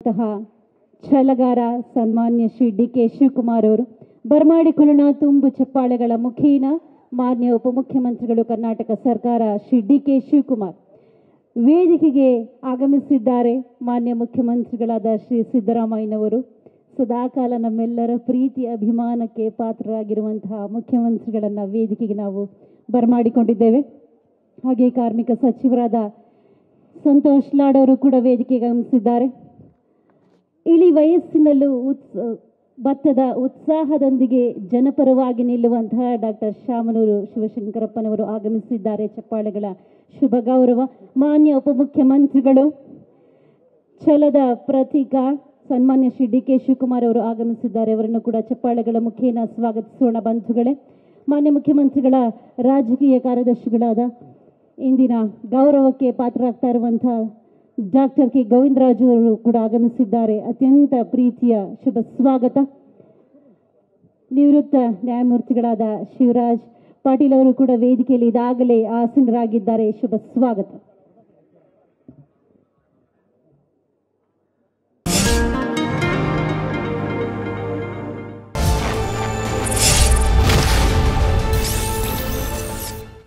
ಆಗಿರುವಂತಹ ಛಲಗಾರ ಸನ್ಮಾನ್ಯ ಶ್ರೀ ಡಿ.ಕೆ. ಶಿವಕುಮಾರ್ ಅವರು ಬರಮಾಡಿಕೊಳ್ಳೋಣ ತುಂಬು ಚಪ್ಪಾಳೆಗಳ ಮುಖೇನ ಮಾನ್ಯ ಉಪಮುಖ್ಯಮಂತ್ರಿಗಳು ಕರ್ನಾಟಕ ಸರ್ಕಾರ ಶ್ರೀ ಡಿ.ಕೆ. ಶಿವಕುಮಾರ್ ವೇದಿಕೆಗೆ ಆಗಮಿಸಿದ್ದಾರೆ. ಮಾನ್ಯ ಮುಖ್ಯಮಂತ್ರಿಗಳಾದ ಶ್ರೀ ಸಿದ್ದರಾಮಯ್ಯನವರು ಸದಾಕಾಲ ನಮ್ಮೆಲ್ಲರ ಪ್ರೀತಿ ಅಭಿಮಾನಕ್ಕೆ ಪಾತ್ರರಾಗಿರುವಂತಹ ಮುಖ್ಯಮಂತ್ರಿಗಳನ್ನ ವೇದಿಕೆಗೆ ನಾವು ಬರಮಾಡಿಕೊಂಡಿದ್ದೇವೆ. ಹಾಗೆ ಕಾರ್ಮಿಕ ಸಚಿವರಾದ ಸಂತೋಷ್ ಲಾಡ್ ಅವರು ಕೂಡ ವೇದಿಕೆಗೆ ಆಗಮಿಸಿದ್ದಾರೆ. ಇಳಿ ವಯಸ್ಸಿನಲ್ಲೂ ಭತ್ತದ ಉತ್ಸಾಹದೊಂದಿಗೆ ಜನಪರವಾಗಿ ನಿಲ್ಲುವಂತಹ ಡಾಕ್ಟರ್ ಶಾಮನೂರು ಶಿವಶಂಕರಪ್ಪನವರು ಆಗಮಿಸಿದ್ದಾರೆ. ಚಪ್ಪಾಳೆಗಳ ಶುಭ ಗೌರವ. ಮಾನ್ಯ ಉಪಮುಖ್ಯಮಂತ್ರಿಗಳು ಛಲದ ಪ್ರತೀಕ ಸನ್ಮಾನ್ಯ ಶ್ರೀ ಡಿ.ಕೆ. ಶಿವಕುಮಾರ್ ಅವರು ಆಗಮಿಸಿದ್ದಾರೆ. ಅವರನ್ನು ಕೂಡ ಚಪ್ಪಾಳೆಗಳ ಮುಖೇನ ಸ್ವಾಗತಿಸೋಣ ಬಂಧುಗಳೇ. ಮಾನ್ಯ ಮುಖ್ಯಮಂತ್ರಿಗಳ ರಾಜಕೀಯ ಕಾರ್ಯದರ್ಶಿಗಳಾದ ಇಂದಿನ ಗೌರವಕ್ಕೆ ಪಾತ್ರರಾಗ್ತಾ ಇರುವಂತಹ ಡಾಕ್ಟರ್ ಕೆ. ಗೋವಿಂದರಾಜು ಅವರು ಕೂಡ ಆಗಮಿಸಿದ್ದಾರೆ. ಅತ್ಯಂತ ಪ್ರೀತಿಯ ಶುಭ ಸ್ವಾಗತ. ನಿವೃತ್ತ ನ್ಯಾಯಮೂರ್ತಿಗಳಾದ ಶಿವರಾಜ್ ಪಾಟೀಲ್ ಅವರು ಕೂಡ ವೇದಿಕೆಯಲ್ಲಿ ಇದಾಗಲೇ ಆಸೀನರಾಗಿದ್ದಾರೆ. ಶುಭ ಸ್ವಾಗತ.